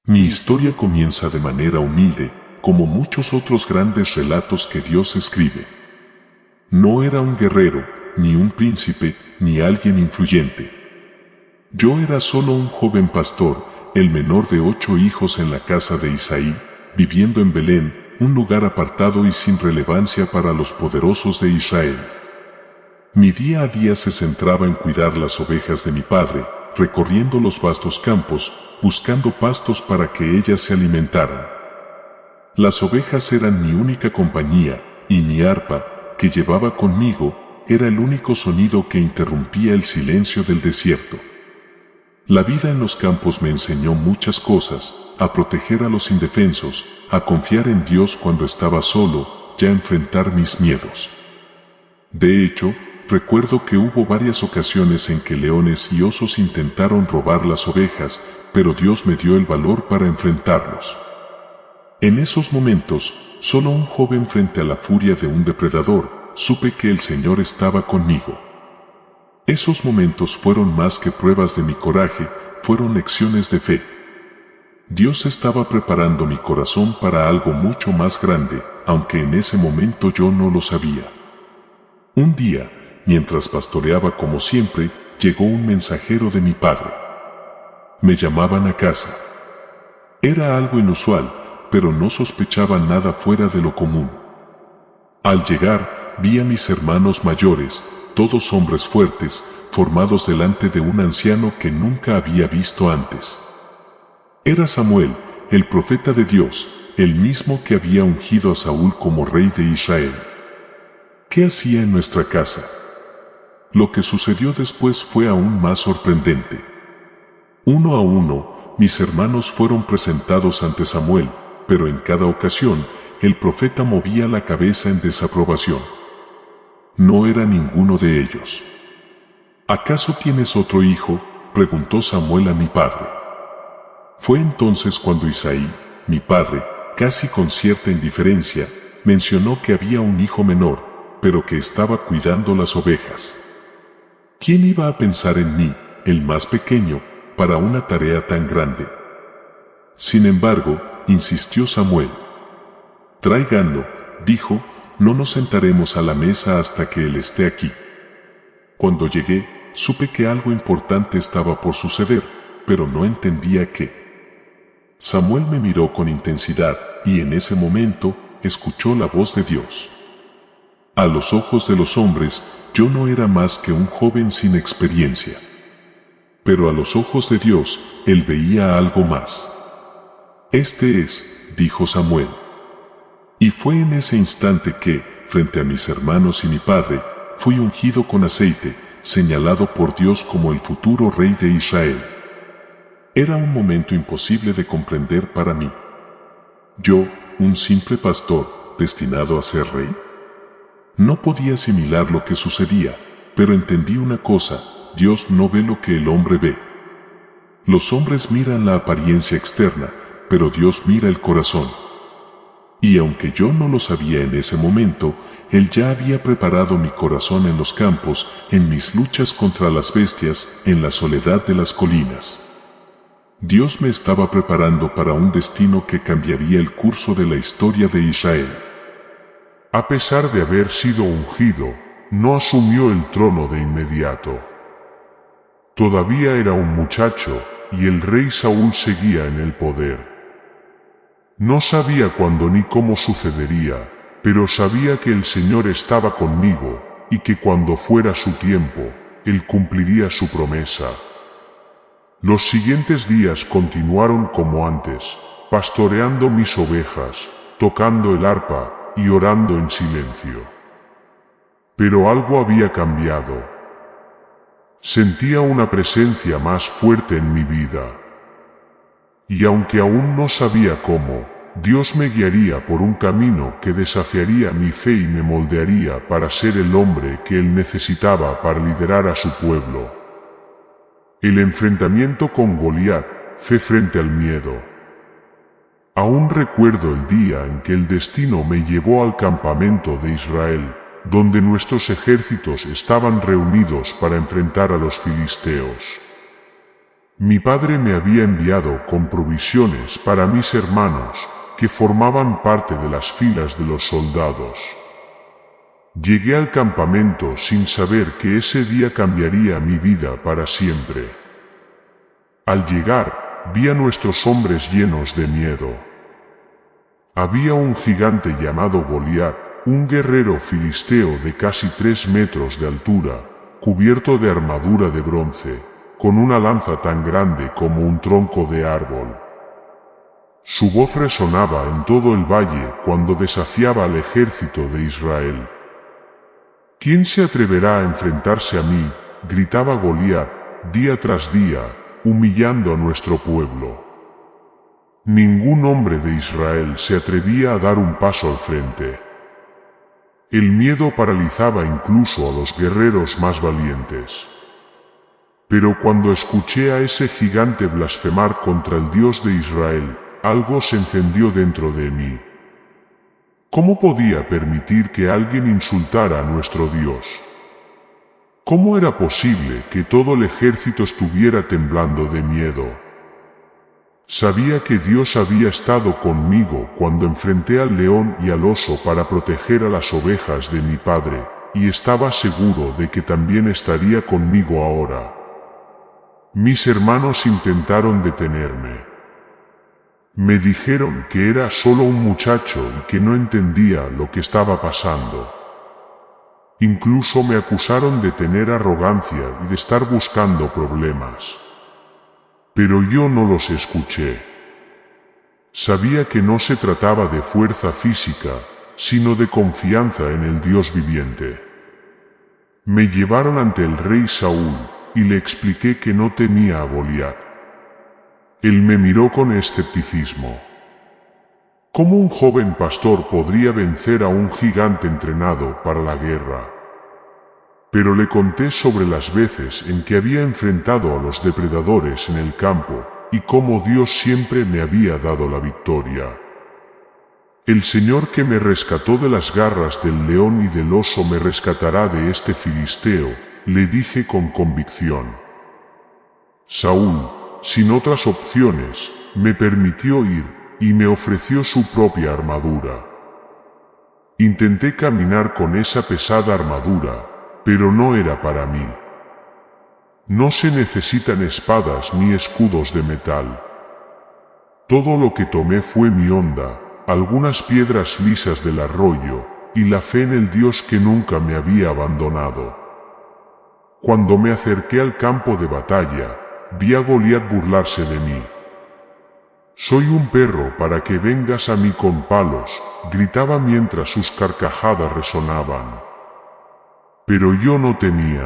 Mi historia comienza de manera humilde, como muchos otros grandes relatos que Dios escribe. No era un guerrero, ni un príncipe, ni alguien influyente. Yo era solo un joven pastor, el menor de 8 hijos en la casa de Isaí, viviendo en Belén, un lugar apartado y sin relevancia para los poderosos de Israel. Mi día a día se centraba en cuidar las ovejas de mi padre, recorriendo los vastos campos, buscando pastos para que ellas se alimentaran. Las ovejas eran mi única compañía, y mi arpa, que llevaba conmigo, era el único sonido que interrumpía el silencio del desierto. La vida en los campos me enseñó muchas cosas, a proteger a los indefensos, a confiar en Dios cuando estaba solo, y a enfrentar mis miedos. De hecho, recuerdo que hubo varias ocasiones en que leones y osos intentaron robar las ovejas, pero Dios me dio el valor para enfrentarlos. En esos momentos, solo un joven frente a la furia de un depredador, supe que el Señor estaba conmigo. Esos momentos fueron más que pruebas de mi coraje, fueron lecciones de fe. Dios estaba preparando mi corazón para algo mucho más grande, aunque en ese momento yo no lo sabía. Un día, mientras pastoreaba como siempre, llegó un mensajero de mi padre. Me llamaban a casa. Era algo inusual, pero no sospechaba nada fuera de lo común. Al llegar, vi a mis hermanos mayores, todos hombres fuertes, formados delante de un anciano que nunca había visto antes. Era Samuel, el profeta de Dios, el mismo que había ungido a Saúl como rey de Israel. ¿Qué hacía en nuestra casa? Lo que sucedió después fue aún más sorprendente. Uno a uno, mis hermanos fueron presentados ante Samuel, pero en cada ocasión, el profeta movía la cabeza en desaprobación. No era ninguno de ellos. ¿Acaso tienes otro hijo?, preguntó Samuel a mi padre. Fue entonces cuando Isaí, mi padre, casi con cierta indiferencia, mencionó que había un hijo menor, pero que estaba cuidando las ovejas. ¿Quién iba a pensar en mí, el más pequeño, para una tarea tan grande? Sin embargo, insistió Samuel. Tráiganlo, dijo, no nos sentaremos a la mesa hasta que él esté aquí. Cuando llegué, supe que algo importante estaba por suceder, pero no entendía qué. Samuel me miró con intensidad, y en ese momento, escuchó la voz de Dios. A los ojos de los hombres, yo no era más que un joven sin experiencia. Pero a los ojos de Dios, él veía algo más. Este es, dijo Samuel. Y fue en ese instante que, frente a mis hermanos y mi padre, fui ungido con aceite, señalado por Dios como el futuro rey de Israel. Era un momento imposible de comprender para mí. Yo, un simple pastor, destinado a ser rey. No podía asimilar lo que sucedía, pero entendí una cosa: Dios no ve lo que el hombre ve. Los hombres miran la apariencia externa, pero Dios mira el corazón. Y aunque yo no lo sabía en ese momento, Él ya había preparado mi corazón en los campos, en mis luchas contra las bestias, en la soledad de las colinas. Dios me estaba preparando para un destino que cambiaría el curso de la historia de Israel. A pesar de haber sido ungido, no asumió el trono de inmediato. Todavía era un muchacho, y el rey Saúl seguía en el poder. No sabía cuándo ni cómo sucedería, pero sabía que el Señor estaba conmigo, y que cuando fuera su tiempo, Él cumpliría su promesa. Los siguientes días continuaron como antes, pastoreando mis ovejas, tocando el arpa, y orando en silencio. Pero algo había cambiado. Sentía una presencia más fuerte en mi vida. Y aunque aún no sabía cómo, Dios me guiaría por un camino que desafiaría mi fe y me moldearía para ser el hombre que Él necesitaba para liderar a su pueblo. El enfrentamiento con Goliat fue frente al miedo. Aún recuerdo el día en que el destino me llevó al campamento de Israel, donde nuestros ejércitos estaban reunidos para enfrentar a los filisteos. Mi padre me había enviado con provisiones para mis hermanos, que formaban parte de las filas de los soldados. Llegué al campamento sin saber que ese día cambiaría mi vida para siempre. Al llegar, vi a nuestros hombres llenos de miedo. Había un gigante llamado Goliat, un guerrero filisteo de casi 3 metros de altura, cubierto de armadura de bronce, con una lanza tan grande como un tronco de árbol. Su voz resonaba en todo el valle cuando desafiaba al ejército de Israel. ¿Quién se atreverá a enfrentarse a mí?, gritaba Goliat, día tras día, humillando a nuestro pueblo. Ningún hombre de Israel se atrevía a dar un paso al frente. El miedo paralizaba incluso a los guerreros más valientes. Pero cuando escuché a ese gigante blasfemar contra el Dios de Israel, algo se encendió dentro de mí. ¿Cómo podía permitir que alguien insultara a nuestro Dios? ¿Cómo era posible que todo el ejército estuviera temblando de miedo? Sabía que Dios había estado conmigo cuando enfrenté al león y al oso para proteger a las ovejas de mi padre, y estaba seguro de que también estaría conmigo ahora. Mis hermanos intentaron detenerme. Me dijeron que era solo un muchacho y que no entendía lo que estaba pasando. Incluso me acusaron de tener arrogancia y de estar buscando problemas. Pero yo no los escuché. Sabía que no se trataba de fuerza física, sino de confianza en el Dios viviente. Me llevaron ante el rey Saúl, y le expliqué que no temía a Goliat. Él me miró con escepticismo. ¿Cómo un joven pastor podría vencer a un gigante entrenado para la guerra? Pero le conté sobre las veces en que había enfrentado a los depredadores en el campo, y cómo Dios siempre me había dado la victoria. El Señor que me rescató de las garras del león y del oso me rescatará de este filisteo, le dije con convicción. Saúl, sin otras opciones, me permitió ir, y me ofreció su propia armadura. Intenté caminar con esa pesada armadura, pero no era para mí. No se necesitan espadas ni escudos de metal. Todo lo que tomé fue mi onda, algunas piedras lisas del arroyo, y la fe en el Dios que nunca me había abandonado. Cuando me acerqué al campo de batalla, vi a Goliat burlarse de mí. «Soy un perro para que vengas a mí con palos», gritaba mientras sus carcajadas resonaban. Pero yo no temía.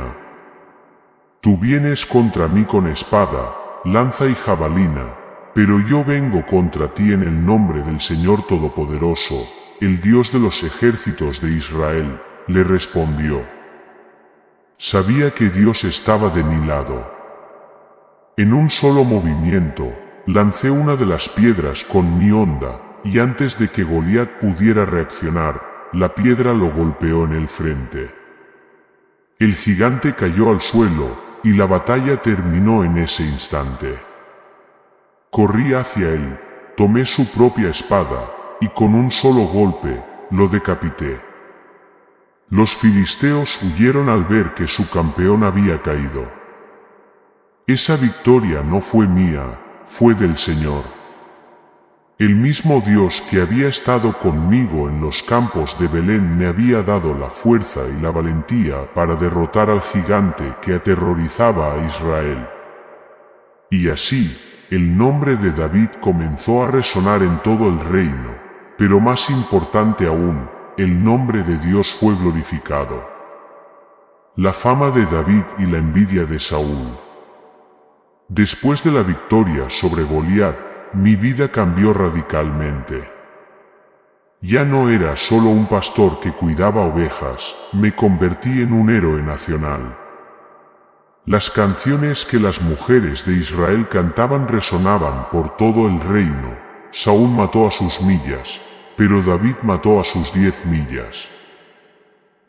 «Tú vienes contra mí con espada, lanza y jabalina, pero yo vengo contra ti en el nombre del Señor Todopoderoso, el Dios de los ejércitos de Israel», le respondió. Sabía que Dios estaba de mi lado. En un solo movimiento, lancé una de las piedras con mi onda, y antes de que Goliat pudiera reaccionar, la piedra lo golpeó en el frente. El gigante cayó al suelo, y la batalla terminó en ese instante. Corrí hacia él, tomé su propia espada, y con un solo golpe, lo decapité. Los filisteos huyeron al ver que su campeón había caído. Esa victoria no fue mía, fue del Señor. El mismo Dios que había estado conmigo en los campos de Belén me había dado la fuerza y la valentía para derrotar al gigante que aterrorizaba a Israel. Y así, el nombre de David comenzó a resonar en todo el reino, pero más importante aún, el nombre de Dios fue glorificado. La fama de David y la envidia de Saúl. Después de la victoria sobre Goliat, mi vida cambió radicalmente. Ya no era solo un pastor que cuidaba ovejas, me convertí en un héroe nacional. Las canciones que las mujeres de Israel cantaban resonaban por todo el reino. Saúl mató a sus millas, pero David mató a sus 10 millas.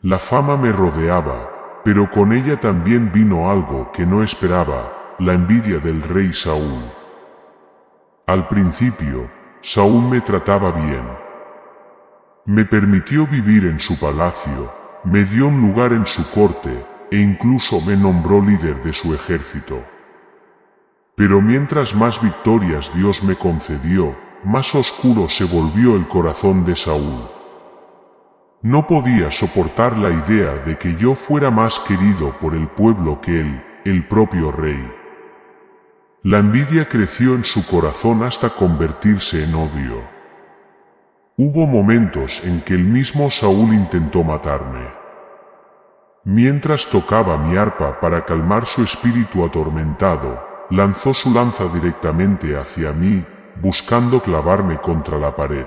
La fama me rodeaba, pero con ella también vino algo que no esperaba, la envidia del rey Saúl. Al principio, Saúl me trataba bien. Me permitió vivir en su palacio, me dio un lugar en su corte, e incluso me nombró líder de su ejército. Pero mientras más victorias Dios me concedió, más oscuro se volvió el corazón de Saúl. No podía soportar la idea de que yo fuera más querido por el pueblo que él, el propio rey. La envidia creció en su corazón hasta convertirse en odio. Hubo momentos en que el mismo Saúl intentó matarme. Mientras tocaba mi arpa para calmar su espíritu atormentado, lanzó su lanza directamente hacia mí, buscando clavarme contra la pared.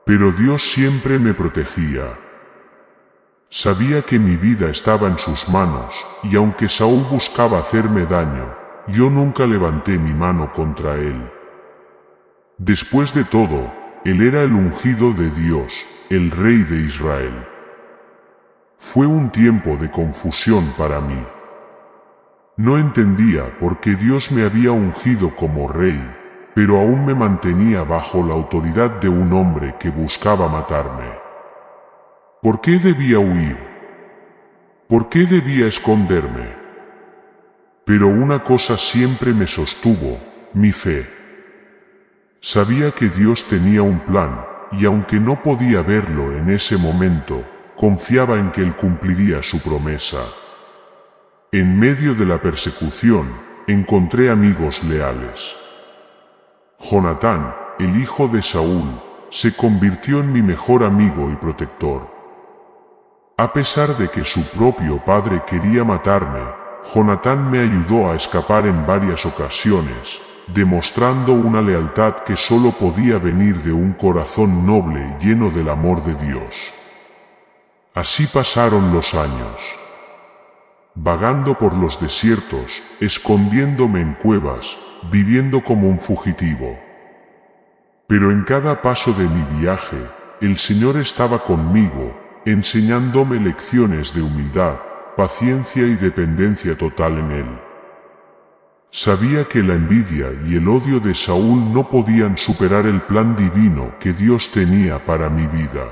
Pero Dios siempre me protegía. Sabía que mi vida estaba en sus manos, y aunque Saúl buscaba hacerme daño, yo nunca levanté mi mano contra él. Después de todo, él era el ungido de Dios, el rey de Israel. Fue un tiempo de confusión para mí. No entendía por qué Dios me había ungido como rey, pero aún me mantenía bajo la autoridad de un hombre que buscaba matarme. ¿Por qué debía huir? ¿Por qué debía esconderme? Pero una cosa siempre me sostuvo, mi fe. Sabía que Dios tenía un plan, y aunque no podía verlo en ese momento, confiaba en que Él cumpliría su promesa. En medio de la persecución, encontré amigos leales. Jonatán, el hijo de Saúl, se convirtió en mi mejor amigo y protector. A pesar de que su propio padre quería matarme, Jonatán me ayudó a escapar en varias ocasiones, demostrando una lealtad que solo podía venir de un corazón noble lleno del amor de Dios. Así pasaron los años. Vagando por los desiertos, escondiéndome en cuevas, viviendo como un fugitivo. Pero en cada paso de mi viaje, el Señor estaba conmigo, enseñándome lecciones de humildad, paciencia y dependencia total en Él. Sabía que la envidia y el odio de Saúl no podían superar el plan divino que Dios tenía para mi vida.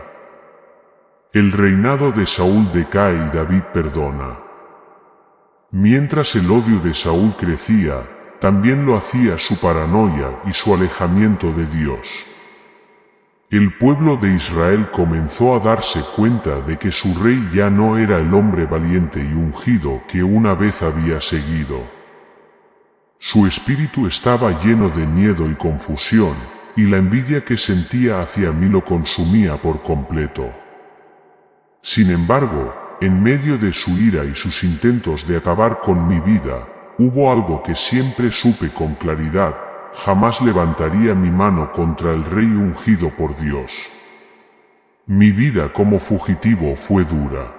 El reinado de Saúl decae y David perdona. Mientras el odio de Saúl crecía, también lo hacía su paranoia y su alejamiento de Dios. El pueblo de Israel comenzó a darse cuenta de que su rey ya no era el hombre valiente y ungido que una vez había seguido. Su espíritu estaba lleno de miedo y confusión, y la envidia que sentía hacia mí lo consumía por completo. Sin embargo, en medio de su ira y sus intentos de acabar con mi vida, hubo algo que siempre supe con claridad: jamás levantaría mi mano contra el rey ungido por Dios. Mi vida como fugitivo fue dura.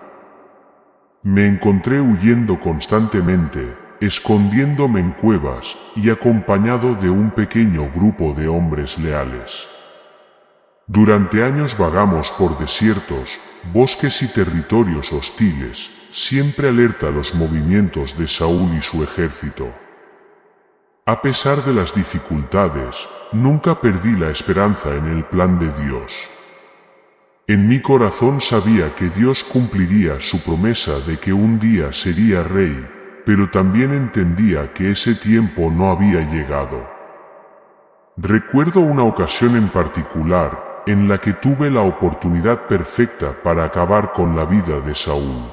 Me encontré huyendo constantemente, escondiéndome en cuevas y acompañado de un pequeño grupo de hombres leales. Durante años vagamos por desiertos, bosques y territorios hostiles, siempre alerta a los movimientos de Saúl y su ejército. A pesar de las dificultades, nunca perdí la esperanza en el plan de Dios. En mi corazón sabía que Dios cumpliría su promesa de que un día sería rey, pero también entendía que ese tiempo no había llegado. Recuerdo una ocasión en particular, en la que tuve la oportunidad perfecta para acabar con la vida de Saúl.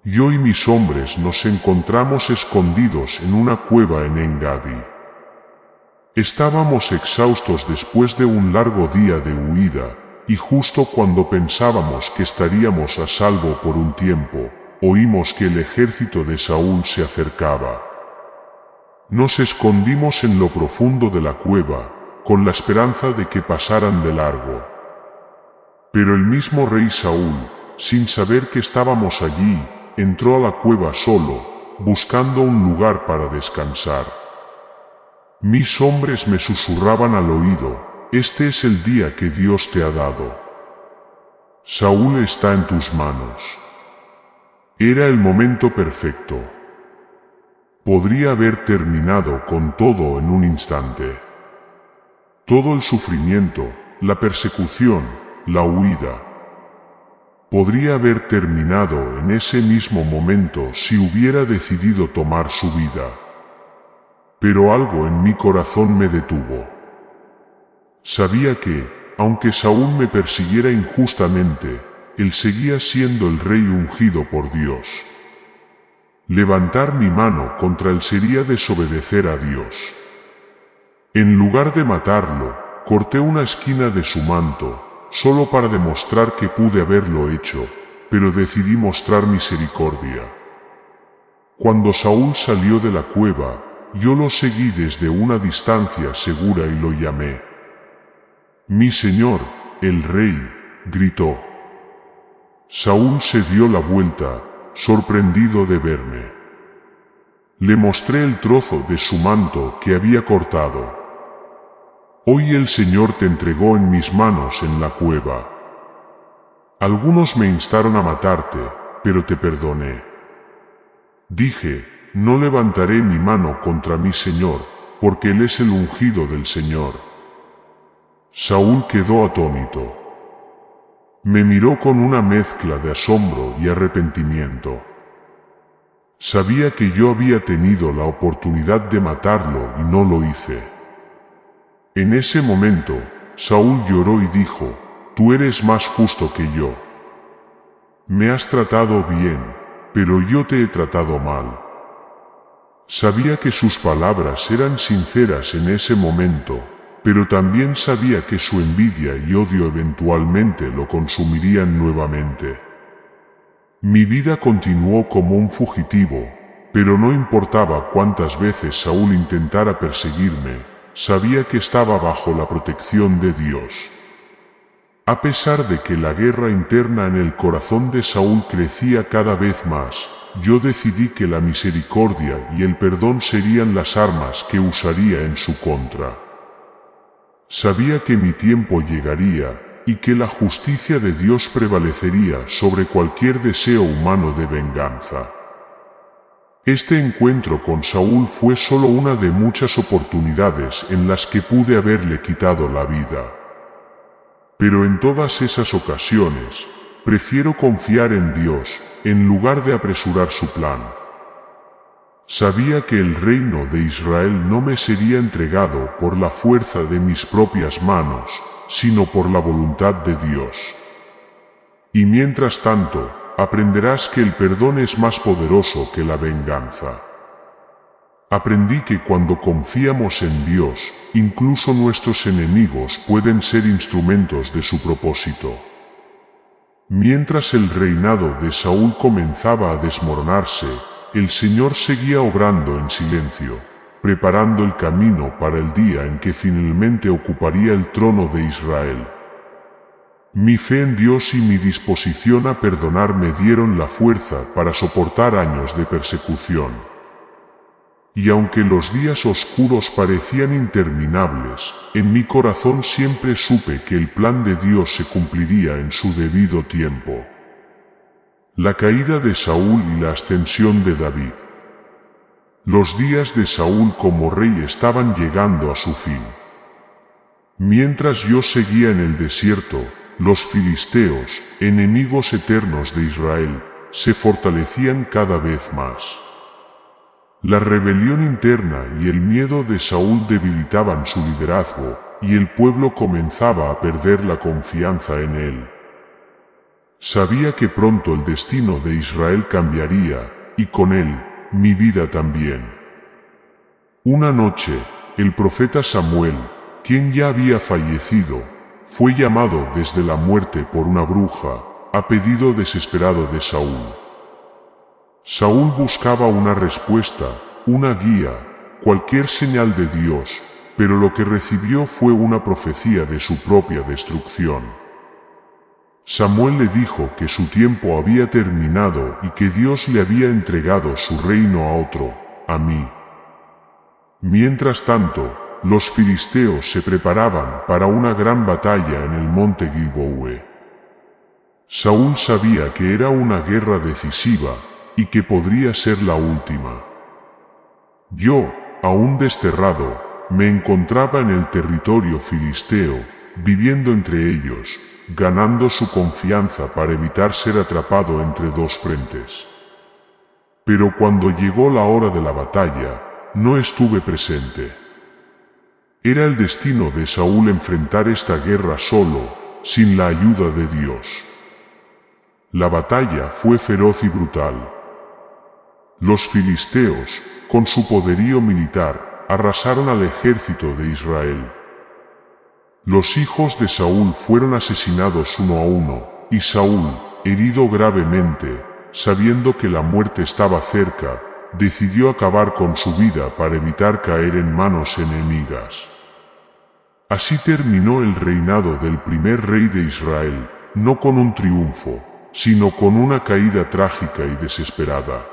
Yo y mis hombres nos encontramos escondidos en una cueva en En-Gadi. Estábamos exhaustos después de un largo día de huida, y justo cuando pensábamos que estaríamos a salvo por un tiempo, oímos que el ejército de Saúl se acercaba. Nos escondimos en lo profundo de la cueva, con la esperanza de que pasaran de largo. Pero el mismo rey Saúl, sin saber que estábamos allí, entró a la cueva solo, buscando un lugar para descansar. Mis hombres me susurraban al oído: este es el día que Dios te ha dado. Saúl está en tus manos. Era el momento perfecto. podría haber terminado con todo en un instante. Todo el sufrimiento, la persecución, la huida, podría haber terminado en ese mismo momento si hubiera decidido tomar su vida. Pero algo en mi corazón me detuvo. Sabía que, aunque Saúl me persiguiera injustamente, él seguía siendo el rey ungido por Dios. Levantar mi mano contra él sería desobedecer a Dios. En lugar de matarlo, corté una esquina de su manto, solo para demostrar que pude haberlo hecho, pero decidí mostrar misericordia. Cuando Saúl salió de la cueva, yo lo seguí desde una distancia segura y lo llamé. «Mi señor, el rey», gritó. Saúl se dio la vuelta, sorprendido de verme. Le mostré el trozo de su manto que había cortado. «Hoy el Señor te entregó en mis manos en la cueva. Algunos me instaron a matarte, pero te perdoné. Dije, no levantaré mi mano contra mi Señor, porque Él es el ungido del Señor». Saúl quedó atónito. Me miró con una mezcla de asombro y arrepentimiento. Sabía que yo había tenido la oportunidad de matarlo y no lo hice. En ese momento, Saúl lloró y dijo, «Tú eres más justo que yo. Me has tratado bien, pero yo te he tratado mal». Sabía que sus palabras eran sinceras en ese momento, pero también sabía que su envidia y odio eventualmente lo consumirían nuevamente. Mi vida continuó como un fugitivo, pero no importaba cuántas veces Saúl intentara perseguirme, sabía que estaba bajo la protección de Dios. A pesar de que la guerra interna en el corazón de Saúl crecía cada vez más, yo decidí que la misericordia y el perdón serían las armas que usaría en su contra. Sabía que mi tiempo llegaría, y que la justicia de Dios prevalecería sobre cualquier deseo humano de venganza. Este encuentro con Saúl fue solo una de muchas oportunidades en las que pude haberle quitado la vida. Pero en todas esas ocasiones, prefiero confiar en Dios, en lugar de apresurar su plan. Sabía que el reino de Israel no me sería entregado por la fuerza de mis propias manos, sino por la voluntad de Dios. Y mientras tanto, aprenderás que el perdón es más poderoso que la venganza. Aprendí que cuando confiamos en Dios, incluso nuestros enemigos pueden ser instrumentos de su propósito. Mientras el reinado de Saúl comenzaba a desmoronarse, el Señor seguía obrando en silencio, preparando el camino para el día en que finalmente ocuparía el trono de Israel. Mi fe en Dios y mi disposición a perdonar me dieron la fuerza para soportar años de persecución. Y aunque los días oscuros parecían interminables, en mi corazón siempre supe que el plan de Dios se cumpliría en su debido tiempo. La caída de Saúl y la ascensión de David. Los días de Saúl como rey estaban llegando a su fin. Mientras yo seguía en el desierto, los filisteos, enemigos eternos de Israel, se fortalecían cada vez más. La rebelión interna y el miedo de Saúl debilitaban su liderazgo, y el pueblo comenzaba a perder la confianza en él. Sabía que pronto el destino de Israel cambiaría, y con él, mi vida también. Una noche, el profeta Samuel, quien ya había fallecido, fue llamado desde la muerte por una bruja, a pedido desesperado de Saúl. Saúl buscaba una respuesta, una guía, cualquier señal de Dios, pero lo que recibió fue una profecía de su propia destrucción. Samuel le dijo que su tiempo había terminado y que Dios le había entregado su reino a otro, a mí. Mientras tanto, los filisteos se preparaban para una gran batalla en el monte Gilboa. Saúl sabía que era una guerra decisiva, y que podría ser la última. Yo, aún desterrado, me encontraba en el territorio filisteo, viviendo entre ellos, ganando su confianza para evitar ser atrapado entre dos frentes. Pero cuando llegó la hora de la batalla, no estuve presente. Era el destino de Saúl enfrentar esta guerra solo, sin la ayuda de Dios. La batalla fue feroz y brutal. Los filisteos, con su poderío militar, arrasaron al ejército de Israel. Los hijos de Saúl fueron asesinados uno a uno, y Saúl, herido gravemente, sabiendo que la muerte estaba cerca, decidió acabar con su vida para evitar caer en manos enemigas. Así terminó el reinado del primer rey de Israel, no con un triunfo, sino con una caída trágica y desesperada.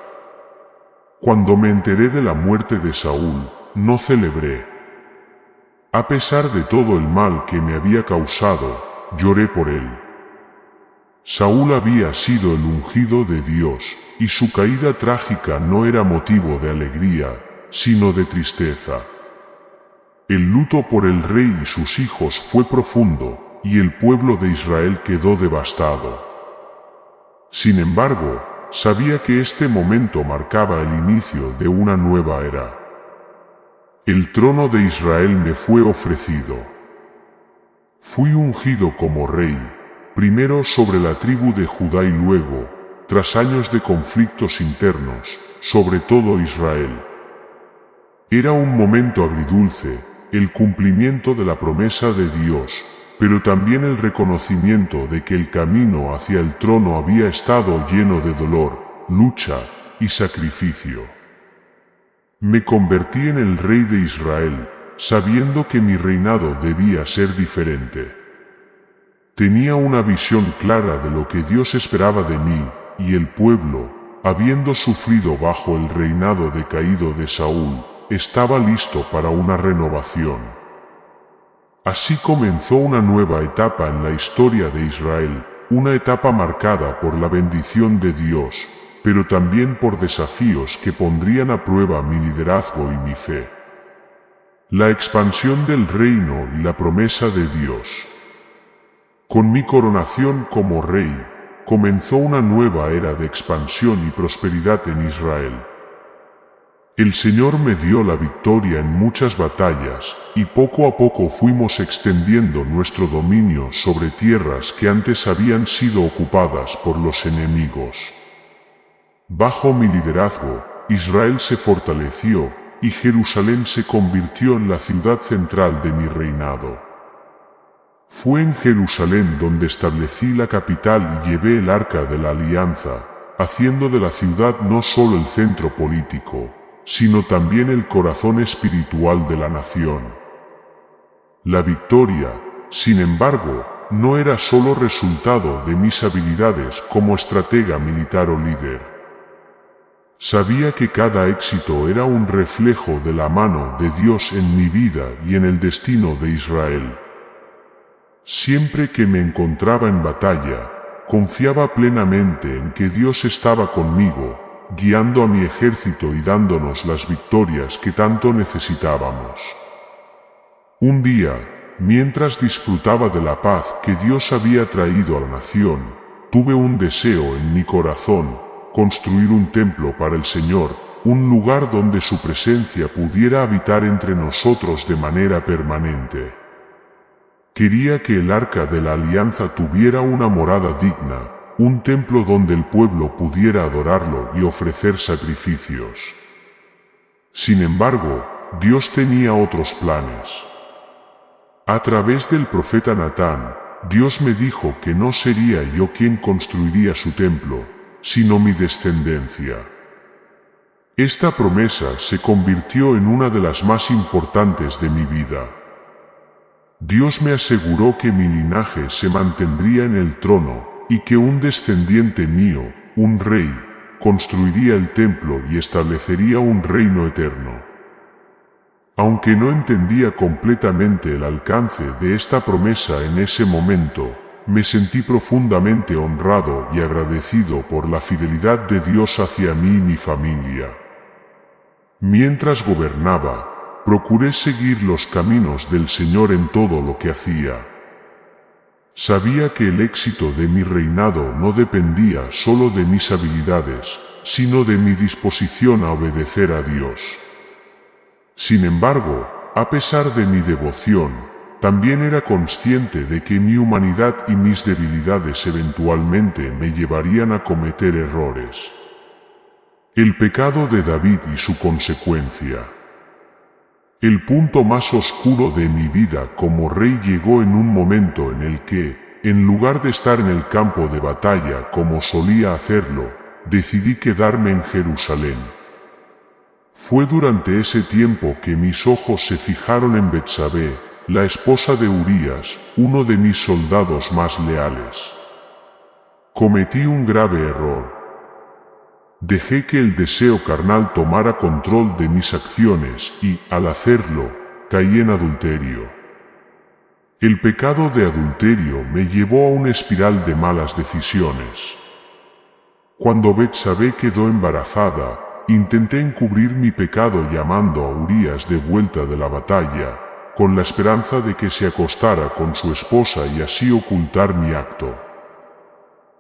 Cuando me enteré de la muerte de Saúl, no celebré. A pesar de todo el mal que me había causado, lloré por él. Saúl había sido el ungido de Dios, y su caída trágica no era motivo de alegría, sino de tristeza. El luto por el rey y sus hijos fue profundo, y el pueblo de Israel quedó devastado. Sin embargo, sabía que este momento marcaba el inicio de una nueva era. El trono de Israel me fue ofrecido. Fui ungido como rey, primero sobre la tribu de Judá y luego, tras años de conflictos internos, sobre todo Israel. Era un momento agridulce, el cumplimiento de la promesa de Dios, pero también el reconocimiento de que el camino hacia el trono había estado lleno de dolor, lucha y sacrificio. Me convertí en el rey de Israel, sabiendo que mi reinado debía ser diferente. Tenía una visión clara de lo que Dios esperaba de mí, y el pueblo, habiendo sufrido bajo el reinado decaído de Saúl, estaba listo para una renovación. Así comenzó una nueva etapa en la historia de Israel, una etapa marcada por la bendición de Dios, pero también por desafíos que pondrían a prueba mi liderazgo y mi fe. La expansión del reino y la promesa de Dios. Con mi coronación como rey, comenzó una nueva era de expansión y prosperidad en Israel. El Señor me dio la victoria en muchas batallas, y poco a poco fuimos extendiendo nuestro dominio sobre tierras que antes habían sido ocupadas por los enemigos. Bajo mi liderazgo, Israel se fortaleció, y Jerusalén se convirtió en la ciudad central de mi reinado. Fue en Jerusalén donde establecí la capital y llevé el arca de la alianza, haciendo de la ciudad no solo el centro político, sino también el corazón espiritual de la nación. La victoria, sin embargo, no era solo resultado de mis habilidades como estratega militar o líder. Sabía que cada éxito era un reflejo de la mano de Dios en mi vida y en el destino de Israel. Siempre que me encontraba en batalla, confiaba plenamente en que Dios estaba conmigo, guiando a mi ejército y dándonos las victorias que tanto necesitábamos. Un día, mientras disfrutaba de la paz que Dios había traído a la nación, tuve un deseo en mi corazón: construir un templo para el Señor, un lugar donde su presencia pudiera habitar entre nosotros de manera permanente. Quería que el arca de la alianza tuviera una morada digna, un templo donde el pueblo pudiera adorarlo y ofrecer sacrificios. Sin embargo, Dios tenía otros planes. A través del profeta Natán, Dios me dijo que no sería yo quien construiría su templo, sino mi descendencia. Esta promesa se convirtió en una de las más importantes de mi vida. Dios me aseguró que mi linaje se mantendría en el trono, y que un descendiente mío, un rey, construiría el templo y establecería un reino eterno. Aunque no entendía completamente el alcance de esta promesa en ese momento, me sentí profundamente honrado y agradecido por la fidelidad de Dios hacia mí y mi familia. Mientras gobernaba, procuré seguir los caminos del Señor en todo lo que hacía. Sabía que el éxito de mi reinado no dependía solo de mis habilidades, sino de mi disposición a obedecer a Dios. Sin embargo, a pesar de mi devoción, también era consciente de que mi humanidad y mis debilidades eventualmente me llevarían a cometer errores. El pecado de David y su consecuencia. El punto más oscuro de mi vida como rey llegó en un momento en el que, en lugar de estar en el campo de batalla como solía hacerlo, decidí quedarme en Jerusalén. Fue durante ese tiempo que mis ojos se fijaron en Betsabé, la esposa de Urías, uno de mis soldados más leales. Cometí un grave error. Dejé que el deseo carnal tomara control de mis acciones y, al hacerlo, caí en adulterio. El pecado de adulterio me llevó a una espiral de malas decisiones. Cuando Betsabé quedó embarazada, intenté encubrir mi pecado llamando a Urías de vuelta de la batalla, con la esperanza de que se acostara con su esposa y así ocultar mi acto.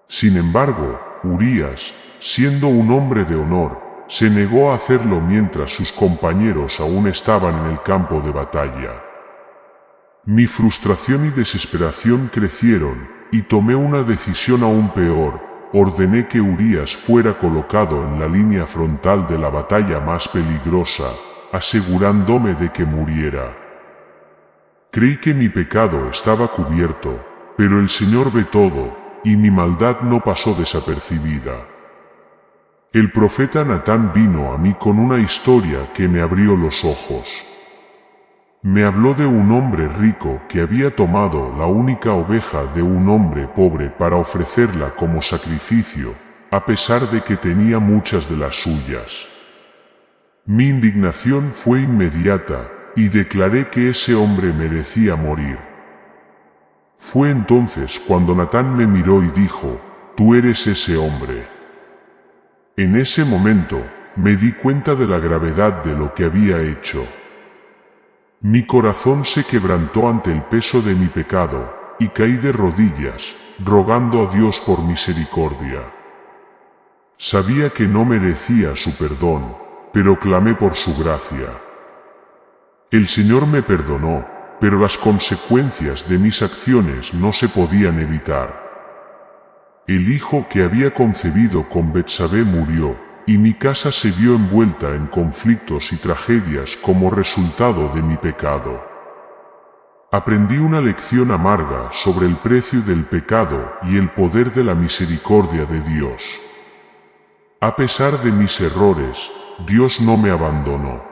Sin embargo, Urías, siendo un hombre de honor, se negó a hacerlo mientras sus compañeros aún estaban en el campo de batalla. Mi frustración y desesperación crecieron, y tomé una decisión aún peor: ordené que Urías fuera colocado en la línea frontal de la batalla más peligrosa, asegurándome de que muriera. Creí que mi pecado estaba cubierto, pero el Señor ve todo, y mi maldad no pasó desapercibida. El profeta Natán vino a mí con una historia que me abrió los ojos. Me habló de un hombre rico que había tomado la única oveja de un hombre pobre para ofrecerla como sacrificio, a pesar de que tenía muchas de las suyas. Mi indignación fue inmediata, y declaré que ese hombre merecía morir. Fue entonces cuando Natán me miró y dijo: «Tú eres ese hombre». En ese momento, me di cuenta de la gravedad de lo que había hecho. Mi corazón se quebrantó ante el peso de mi pecado, y caí de rodillas, rogando a Dios por misericordia. Sabía que no merecía su perdón, pero clamé por su gracia. El Señor me perdonó, pero las consecuencias de mis acciones no se podían evitar. El hijo que había concebido con Betsabé murió, y mi casa se vio envuelta en conflictos y tragedias como resultado de mi pecado. Aprendí una lección amarga sobre el precio del pecado y el poder de la misericordia de Dios. A pesar de mis errores, Dios no me abandonó.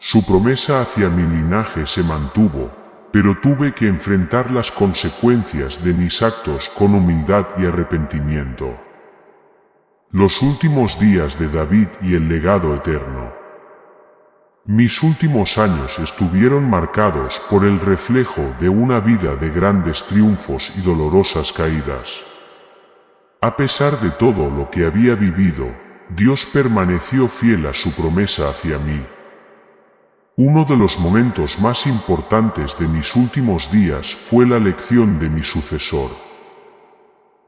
Su promesa hacia mi linaje se mantuvo, pero tuve que enfrentar las consecuencias de mis actos con humildad y arrepentimiento. Los últimos días de David y el legado eterno. Mis últimos años estuvieron marcados por el reflejo de una vida de grandes triunfos y dolorosas caídas. A pesar de todo lo que había vivido, Dios permaneció fiel a su promesa hacia mí. Uno de los momentos más importantes de mis últimos días fue la elección de mi sucesor.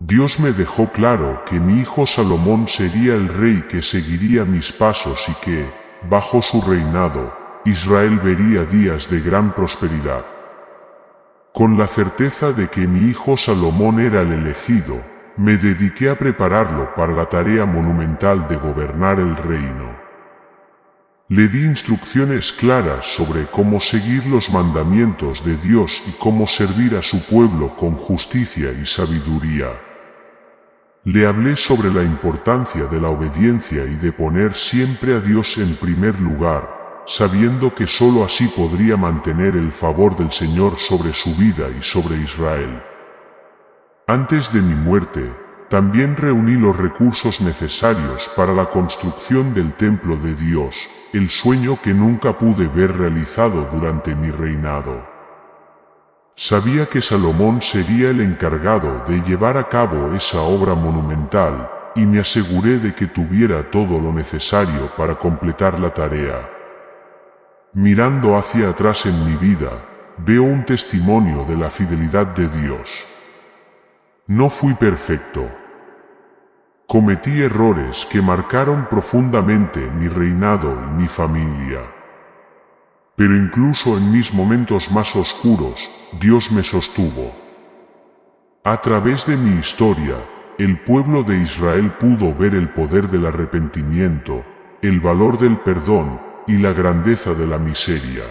Dios me dejó claro que mi hijo Salomón sería el rey que seguiría mis pasos y que, bajo su reinado, Israel vería días de gran prosperidad. Con la certeza de que mi hijo Salomón era el elegido, me dediqué a prepararlo para la tarea monumental de gobernar el reino. Le di instrucciones claras sobre cómo seguir los mandamientos de Dios y cómo servir a su pueblo con justicia y sabiduría. Le hablé sobre la importancia de la obediencia y de poner siempre a Dios en primer lugar, sabiendo que sólo así podría mantener el favor del Señor sobre su vida y sobre Israel. Antes de mi muerte, también reuní los recursos necesarios para la construcción del templo de Dios, el sueño que nunca pude ver realizado durante mi reinado. Sabía que Salomón sería el encargado de llevar a cabo esa obra monumental, y me aseguré de que tuviera todo lo necesario para completar la tarea. Mirando hacia atrás en mi vida, veo un testimonio de la fidelidad de Dios. No fui perfecto. Cometí errores que marcaron profundamente mi reinado y mi familia. Pero incluso en mis momentos más oscuros, Dios me sostuvo. A través de mi historia, el pueblo de Israel pudo ver el poder del arrepentimiento, el valor del perdón y la grandeza de la miseria.